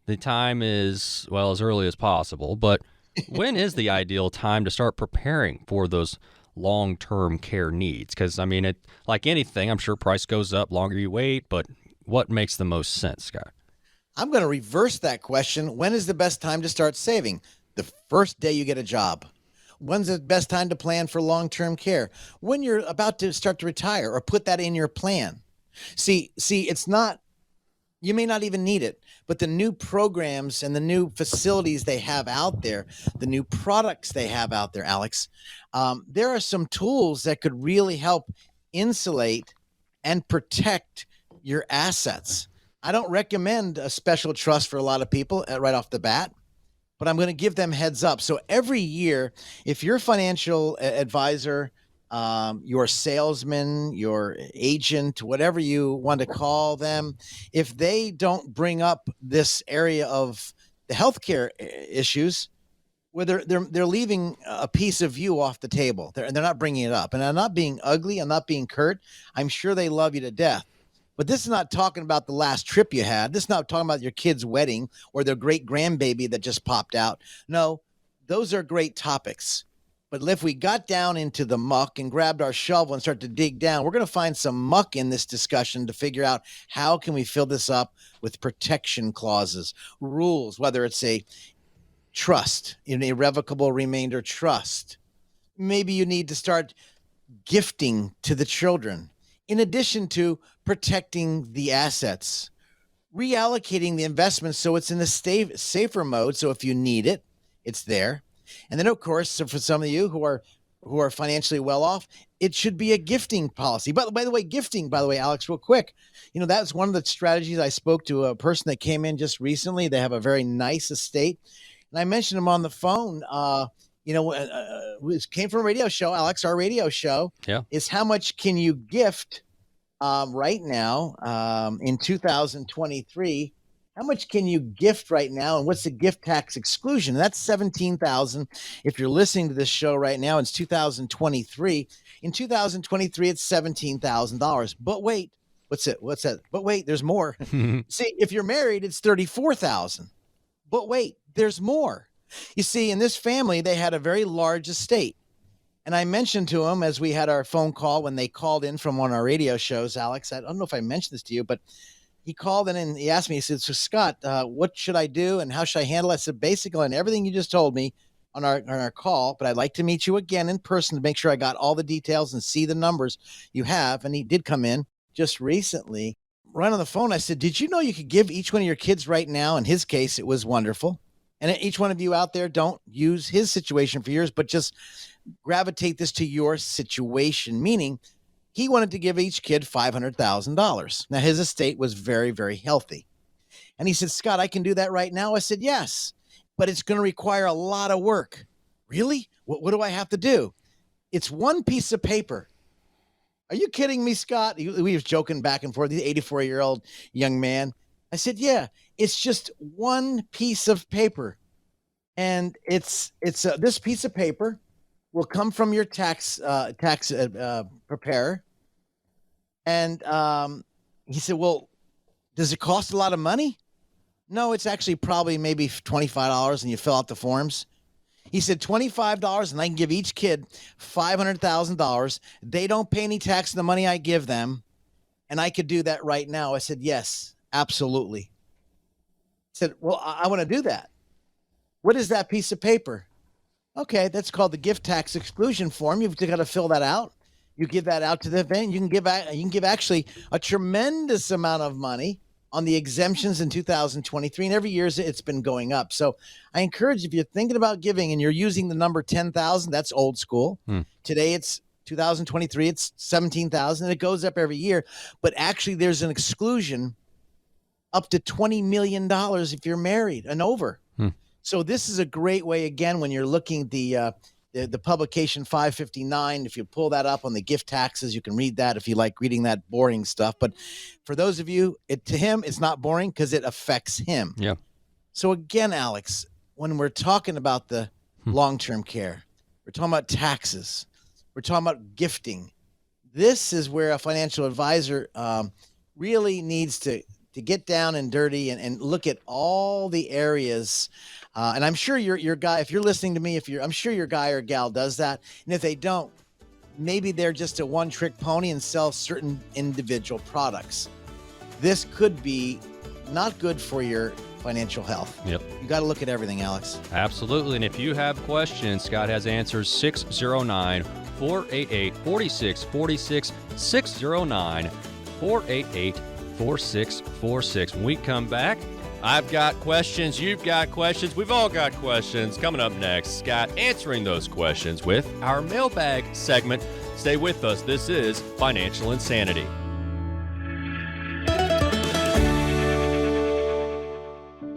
the time is, well, as early as possible, but when is the ideal time to start preparing for those long-term care needs? Because, I mean, it, like anything, I'm sure price goes up longer you wait, but what makes the most sense, Scott? I'm going to reverse that question. When is the best time to start saving? The first day you get a job. When's the best time to plan for long-term care? When you're about to start to retire, or put that in your plan. See, it's not, you may not even need it, but the new programs and the new facilities they have out there, the new products they have out there, Alex, there are some tools that could really help insulate and protect your assets. I don't recommend a special trust for a lot of people right off the bat, but I'm going to give them heads up. So every year, if your financial advisor, your salesman, your agent, whatever you want to call them, if they don't bring up this area of the healthcare issues, whether they're leaving a piece of you off the table, they're not bringing it up. And I'm not being ugly, I'm not being curt. I'm sure they love you to death. But this is not talking about the last trip you had. This is not talking about your kid's wedding or their great grandbaby that just popped out. No, those are great topics. But if we got down into the muck and grabbed our shovel and start to dig down, we're going to find some muck in this discussion to figure out how can we fill this up with protection clauses, rules, whether it's a trust, an irrevocable remainder trust. Maybe you need to start gifting to the children, in addition to protecting the assets, reallocating the investments so it's in a safer mode. So if you need it, it's there. And then, of course, so for some of you who are financially well off, it should be a gifting policy. But by the way, Alex, real quick, that's one of the strategies. I spoke to a person that came in just recently. They have a very nice estate, and I mentioned him on the phone. It came from a radio show, Alex. Our radio show is how much can you gift right now in 2023? How much can you gift right now, and what's the gift tax exclusion? And that's $17,000. If you're listening to this show right now, it's 2023. In 2023, it's $17,000. But wait, what's that? But wait, there's more. See, if you're married, it's $34,000. But wait, there's more. You see, in this family, they had a very large estate. And I mentioned to him as we had our phone call when they called in from one of our radio shows, Alex, I don't know if I mentioned this to you, but he called in and he asked me, he said, so Scott, what should I do and how should I handle it? I said, basically, on everything you just told me on our call, but I'd like to meet you again in person to make sure I got all the details and see the numbers you have. And he did come in just recently. Right on the phone, I said, did you know you could give each one of your kids right now? In his case, it was wonderful. And each one of you out there, don't use his situation for yours, but just gravitate this to your situation, meaning he wanted to give each kid $500,000. Now, his estate was very, very healthy. And he said, Scott, I can do that right now. I said, yes, but it's going to require a lot of work. Really? What do I have to do? It's one piece of paper. Are you kidding me, Scott? We was joking back and forth, the 84-year-old young man. I said, yeah, it's just one piece of paper. And it's this piece of paper will come from your tax preparer. And he said, well, does it cost a lot of money? No, it's actually probably maybe $25 and you fill out the forms. He said $25 and I can give each kid $500,000. They don't pay any tax on the money I give them. And I could do that right now. I said, yes, absolutely. I said, well, I want to do that. What is that piece of paper? Okay, that's called the gift tax exclusion form. You've got to fill that out. You give that out to the event. You can give actually a tremendous amount of money on the exemptions in 2023, and every year it's been going up. So I encourage, if you're thinking about giving and you're using the number 10,000, that's old school. Today it's 2023, it's 17,000, and it goes up every year. But actually, there's an exclusion up to $20 million if you're married and over. So this is a great way, again, when you're looking at the publication 559, if you pull that up on the gift taxes, you can read that if you like reading that boring stuff. But for those of you, to him, it's not boring because it affects him. Yeah. So again, Alex, when we're talking about the long-term care, we're talking about taxes, we're talking about gifting. This is where a financial advisor really needs to get down and dirty and look at all the areas. And I'm sure your guy, if you're listening to me, I'm sure your guy or gal does that. And if they don't, maybe they're just a one-trick pony and sell certain individual products. This could be not good for your financial health. Yep. You got to look at everything, Alex. Absolutely. And if you have questions, Scott has answers. 609-488-4646, 609-488-4646. When we come back, I've got questions, you've got questions, we've all got questions. Coming up next, Scott answering those questions with our mailbag segment. Stay with us. This is Financial Insanity.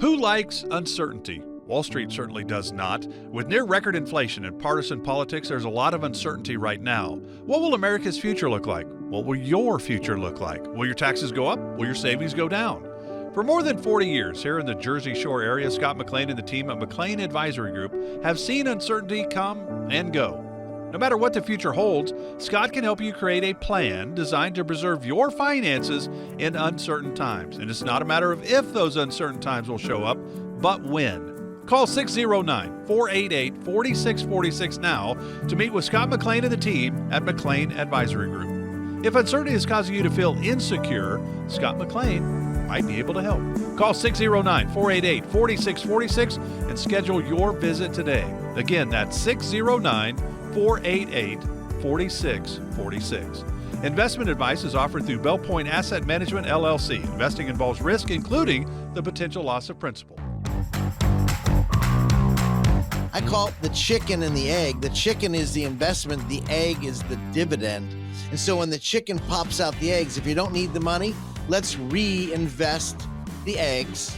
Who likes uncertainty? Wall Street certainly does not. With near record inflation and partisan politics, there's a lot of uncertainty right now. What will America's future look like? What will your future look like? Will your taxes go up? Will your savings go down? For more than 40 years here in the Jersey Shore area, Scott McLean and the team at McLean Advisory Group have seen uncertainty come and go. No matter what the future holds, Scott can help you create a plan designed to preserve your finances in uncertain times. And it's not a matter of if those uncertain times will show up, but when. Call 609-488-4646 now to meet with Scott McLean and the team at McLean Advisory Group. If uncertainty is causing you to feel insecure, Scott McLean might be able to help. Call 609-488-4646 and schedule your visit today. Again, that's 609-488-4646. Investment advice is offered through Bell Point Asset Management, LLC. Investing involves risk, including the potential loss of principal. I call it the chicken and the egg. The chicken is the investment. The egg is the dividend. And so when the chicken pops out the eggs, if you don't need the money, let's reinvest the eggs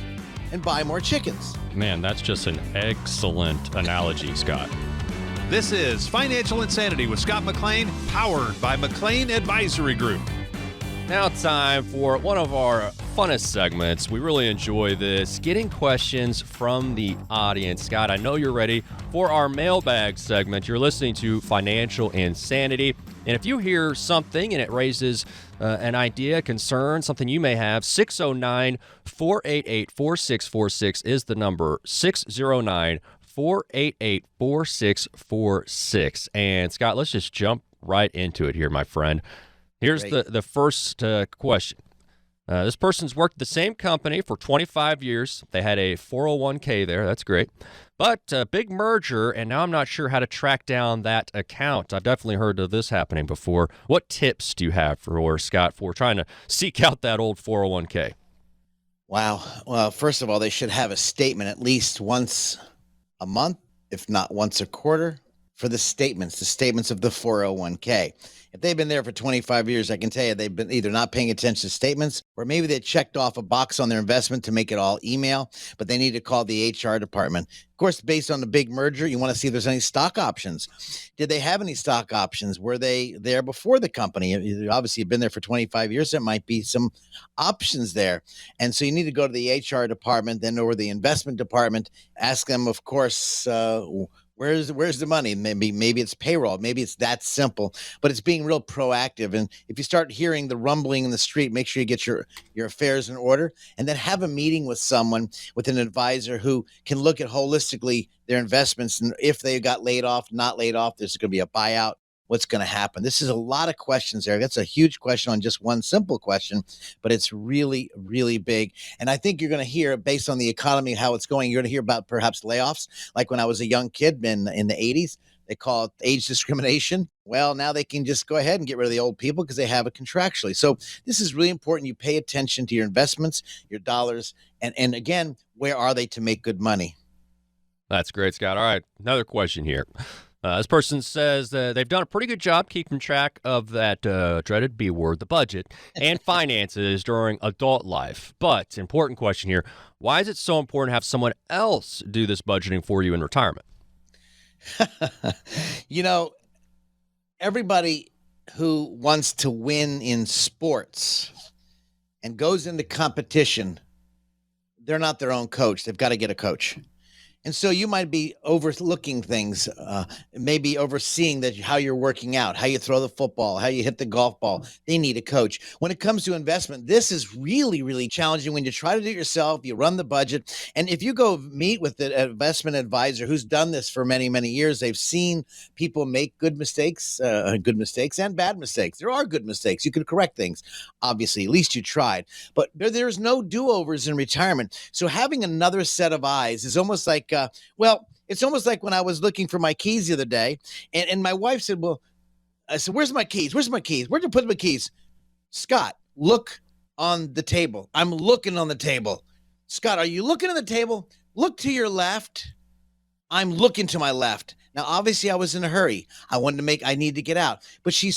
and buy more chickens. Man, that's just an excellent analogy, Scott. This is Financial Insanity with Scott McLean, powered by McLean Advisory Group. Now it's time for one of our funnest segments. We really enjoy this, getting questions from the audience. Scott, I know you're ready for our mailbag segment. You're listening to Financial Insanity. And if you hear something and it raises an idea, concern, something you may have, 609-488-4646 is the number, 609-488-4646. And Scott, let's just jump right into it here, my friend. Here's the first question. This person's worked at the same company for 25 years. They had a 401k there. That's great. But a big merger, and now I'm not sure how to track down that account. I've definitely heard of this happening before. What tips do you have for Scott for trying to seek out that old 401k? Wow. Well, first of all, they should have a statement at least once a month, if not once a quarter, for the statements of the 401k. If they've been there for 25 years, I can tell you they've been either not paying attention to statements or maybe they checked off a box on their investment to make it all email, but they need to call the HR department. Of course, based on the big merger, you want to see if there's any stock options. Did they have any stock options? Were they there before the company? Obviously, you've been there for 25 years. There might be some options there. And so you need to go to the HR department, then over the investment department, ask them, of course, Where's the money? Maybe it's payroll. Maybe it's that simple, but it's being real proactive. And if you start hearing the rumbling in the street, make sure you get your affairs in order, and then have a meeting with someone, with an advisor who can look at holistically their investments, and if they got laid off, not laid off, there's going to be a buyout. What's going to happen? This is a lot of questions there. That's a huge question on just one simple question, but it's really, really big. And I think you're going to hear, based on the economy, how it's going, you're going to hear about perhaps layoffs. Like when I was a young kid in the 80s, they call it age discrimination. Well, now they can just go ahead and get rid of the old people because they have it contractually. So this is really important. You pay attention to your investments, your dollars, and again, where are they to make good money? That's great, Scott. All right, another question here. This person says that they've done a pretty good job keeping track of that dreaded B word, the budget, and finances during adult life. But, important question here, why is it so important to have someone else do this budgeting for you in retirement? You know, everybody who wants to win in sports and goes into competition, they're not their own coach. They've got to get a coach. And so you might be overlooking things, maybe overseeing how you're working out, how you throw the football, how you hit the golf ball. They need a coach. When it comes to investment, this is really, really challenging when you try to do it yourself, you run the budget. And if you go meet with an investment advisor who's done this for many, many years, they've seen people make good mistakes and bad mistakes. There are good mistakes. You can correct things. Obviously, at least you tried. But there's no do-overs in retirement. So having another set of eyes is almost like, it's almost like when I was looking for my keys the other day, and my wife said, I said, where's my keys? Where'd you put my keys? Scott, look on the table. I'm looking on the table. Scott, are you looking at the table? Look to your left. I'm looking to my left. Now, obviously, I was in a hurry. I need to get out. But she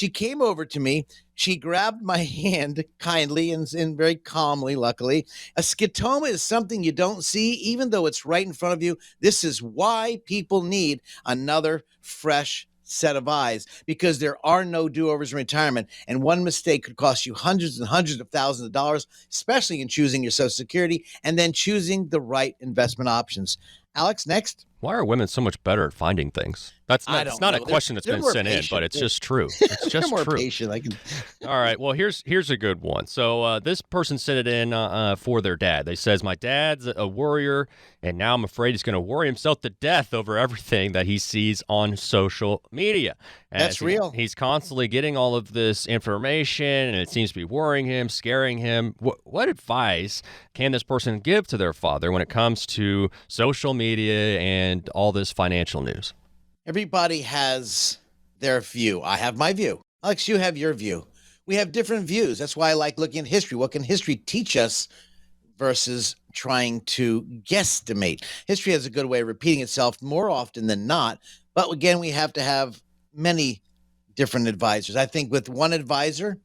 came over to me. She grabbed my hand kindly and very calmly, luckily. A scotoma is something you don't see, even though it's right in front of you. This is why people need another fresh set of eyes, because there are no do-overs in retirement. And one mistake could cost you hundreds and hundreds of thousands of dollars, especially in choosing your Social Security and then choosing the right investment options. Alex, next. Why are women so much better at finding things? It's not a question that's been sent in, but it's just true. It's just they're more true. Patient. All right. Well, here's a good one. So this person sent it in for their dad. They says, my dad's a worrier, and now I'm afraid he's going to worry himself to death over everything that he sees on social media. That's real. He's constantly getting all of this information, and it seems to be worrying him, scaring him. What advice can this person give to their father when it comes to social media and all this financial news? Everybody has their view. I have my view. Alex, you have your view. We have different views. That's why I like looking at history. What can history teach us versus trying to guesstimate? History has a good way of repeating itself more often than not. But again, we have to have many different advisors. I think with one advisor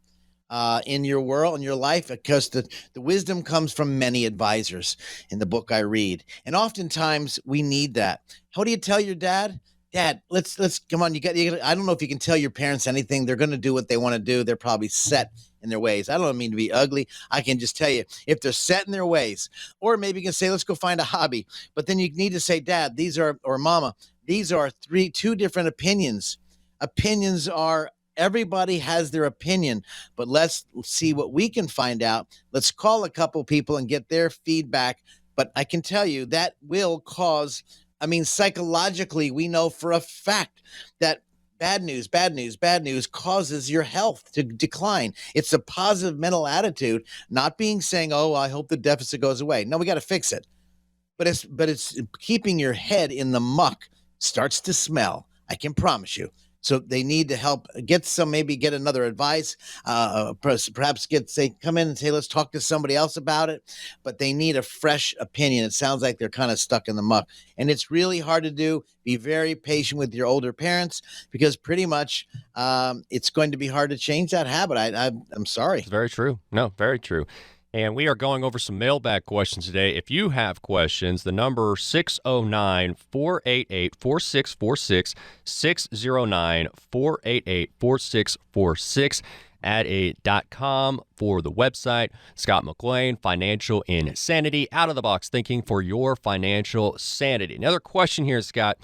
in your world, in your life, because the wisdom comes from many advisors in the book I read. And oftentimes we need that. How do you tell your dad? Dad, let's come on. You got. I don't know if you can tell your parents anything. They're going to do what they want to do. They're probably set in their ways. I don't mean to be ugly. I can just tell you, if they're set in their ways, or maybe you can say, let's go find a hobby. But then you need to say, Dad, or Mama, these are two different opinions. Opinions are, everybody has their opinion, but let's see what we can find out. Let's call a couple people and get their feedback. But I can tell you that will cause, psychologically, we know for a fact that bad news causes your health to decline. It's a positive mental attitude, not saying, oh, I hope the deficit goes away. No, we got to fix it. But it's keeping your head in the muck starts to smell. I can promise you. So they need to help get another advice, perhaps come in and say, let's talk to somebody else about it. But they need a fresh opinion. It sounds like they're kind of stuck in the muck. And it's really hard to do. Be very patient with your older parents, because pretty much it's going to be hard to change that habit. I'm sorry. It's very true. No, very true. And we are going over some mailbag questions today. If you have questions, the number 609-488-4646, 609-488-4646, add a .com for the website. Scott McLean, Financial Insanity, out of the box thinking for your financial sanity. Another question here, Scott.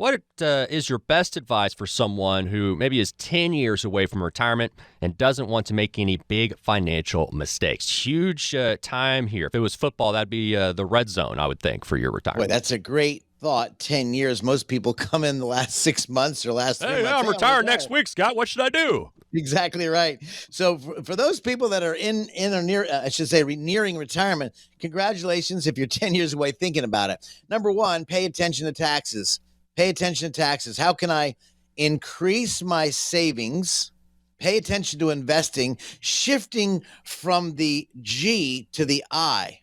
What is your best advice for someone who maybe is 10 years away from retirement and doesn't want to make any big financial mistakes? Huge time here. If it was football, that'd be the red zone, I would think, for your Boy, retirement. that's a great thought. 10 years. Most people come in the last 6 months or last 3 months. I'm retired next week, Scott. What should I do? Exactly right. So for those people that are in or near, I should say, nearing retirement, congratulations if you're 10 years away thinking about it. Number one, pay attention to taxes. Pay attention to taxes. How can I increase my savings? Pay attention to investing, shifting from the G to the I.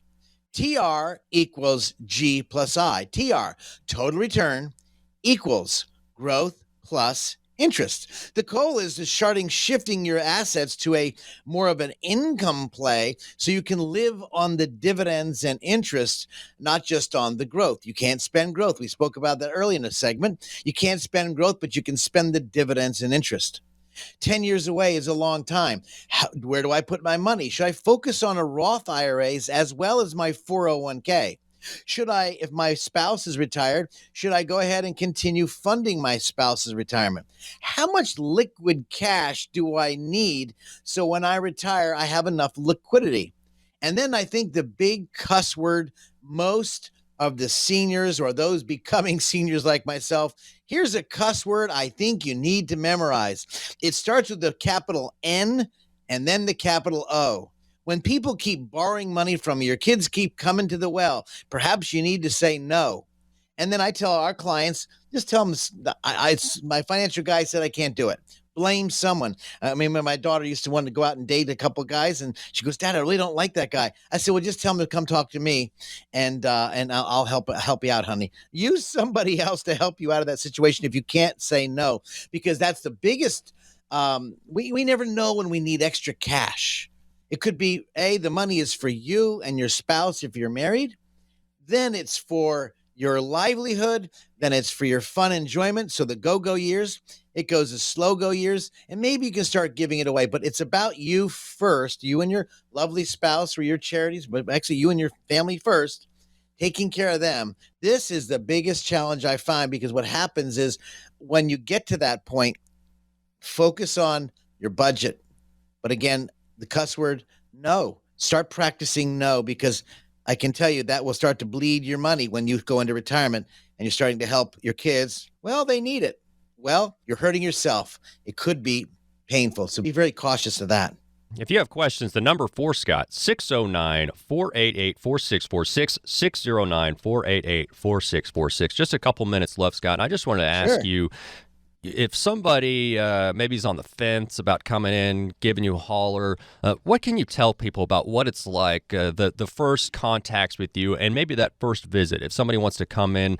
TR equals G plus I. TR, total return, equals growth plus interest. The goal is shifting your assets to a more of an income play so you can live on the dividends and interest, not just on the growth. You can't spend growth. We spoke about that early in the segment. You can't spend growth, but you can spend the dividends and interest. 10 years away is a long time. Where do I put my money? Should I focus on a Roth IRAs as well as my 401k? Should I, if my spouse is retired, should I go ahead and continue funding my spouse's retirement? How much liquid cash do I need so when I retire, I have enough liquidity? And then I think the big cuss word most of the seniors or those becoming seniors like myself, here's a cuss word I think you need to memorize. It starts with the capital N and then the capital O. When people keep borrowing money from you, your kids keep coming to the well, perhaps you need to say no. And then I tell our clients, just tell them, my financial guy said I can't do it. Blame someone. I mean, when my daughter used to want to go out and date a couple of guys, and she goes, Dad, I really don't like that guy. I said, well, just tell him to come talk to me, and I'll help you out, honey. Use somebody else to help you out of that situation if you can't say no, because that's the biggest. We never know when we need extra cash. It could be, the money is for you and your spouse if you're married. Then it's for your livelihood. Then it's for your fun enjoyment. So the go-go years, it goes to slow-go years. And maybe you can start giving it away. But it's about you first, you and your lovely spouse or your charities, but actually you and your family first, taking care of them. This is the biggest challenge I find, because what happens is when you get to that point, focus on your budget. But again, the cuss word, no. Start practicing no, because I can tell you that will start to bleed your money when you go into retirement and you're starting to help your kids. Well, they need it. Well, you're hurting yourself. It could be painful. So be very cautious of that. If you have questions, the number for Scott, 609-488-4646, 609-488-4646. Just a couple minutes left, Scott. And I just wanted to ask you, if somebody maybe is on the fence about coming in, giving you a holler, what can you tell people about what it's like, the first contacts with you, and maybe that first visit? If somebody wants to come in,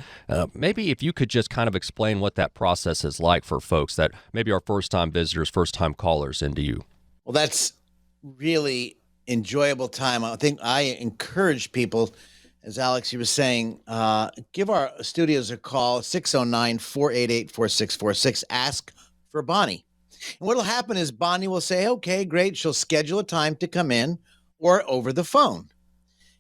maybe if you could just kind of explain what that process is like for folks that maybe are first-time visitors, first-time callers into you. Well, that's really enjoyable time. I think I encourage people, as Alex, you were saying, give our studios a call, 609-488-4646. Ask for Bonnie. And what will happen is Bonnie will say, okay, great. She'll schedule a time to come in or over the phone.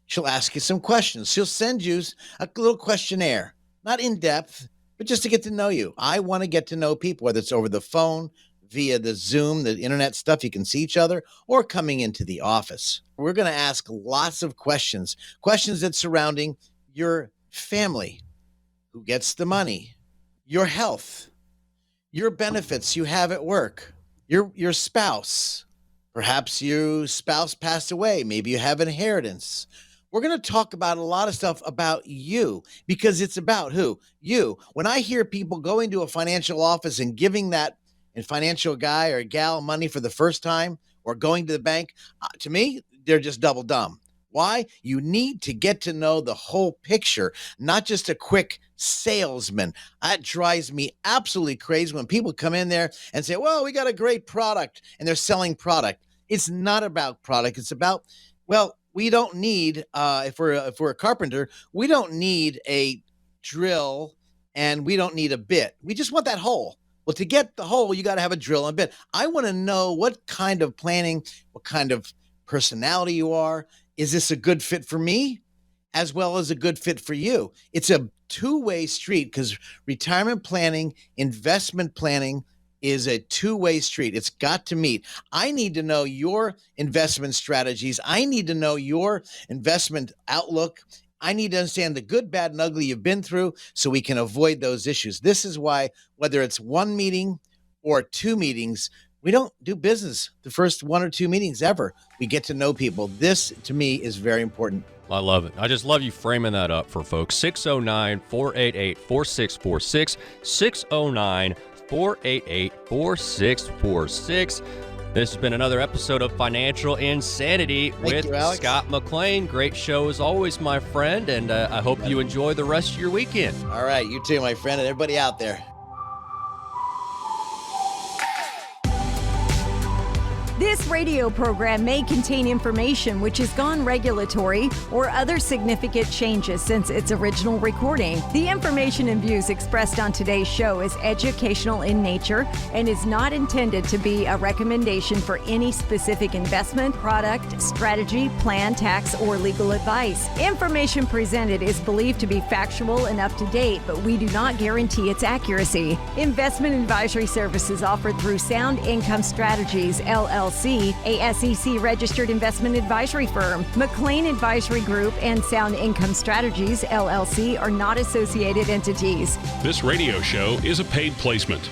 She'll ask you some questions. She'll send you a little questionnaire, not in depth, but just to get to know you. I want to get to know people, whether it's over the phone, via the Zoom, the internet stuff, you can see each other, or coming into the office. We're going to ask lots of questions that surrounding your family, who gets the money, your health, your benefits you have at work, your spouse. Perhaps your spouse passed away. Maybe you have inheritance. We're going to talk about a lot of stuff about you, because it's about who? You. When I hear people going to a financial office and giving that financial guy or gal money for the first time, or going to the bank, to me, they're just double dumb. Why? You need to get to know the whole picture, not just a quick salesman. That drives me absolutely crazy when people come in there and say, well, we got a great product, and they're selling product. It's not about product. It's about, well, we don't need, if we're a carpenter, we don't need a drill and we don't need a bit. We just want that hole. Well, to get the hole, you got to have a drill and a bit. I want to know what kind of planning, what kind of personality you are. Is this a good fit for me as well as a good fit for you? It's a two-way street because retirement planning, investment planning is a two-way street. It's got to meet. I need to know your investment strategies. I need to know your investment outlook. I need to understand the good, bad, and ugly you've been through so we can avoid those issues. This is why, whether it's one meeting or two meetings, we don't do business the first one or two meetings ever. We get to know people. This, to me, is very important. I love it. I just love you framing that up for folks. 609-488-4646. 609-488-4646. This has been another episode of Financial Insanity with Scott McLean. Great show as always, my friend, and I hope you enjoy the rest of your weekend. All right, you too, my friend, and everybody out there. This radio program may contain information which has gone regulatory or other significant changes since its original recording. The information and views expressed on today's show is educational in nature and is not intended to be a recommendation for any specific investment, product, strategy, plan, tax, or legal advice. Information presented is believed to be factual and up to date, but we do not guarantee its accuracy. Investment advisory services offered through Sound Income Strategies, LLC, a SEC-registered investment advisory firm. McLean Advisory Group and Sound Income Strategies, LLC, are not associated entities. This radio show is a paid placement.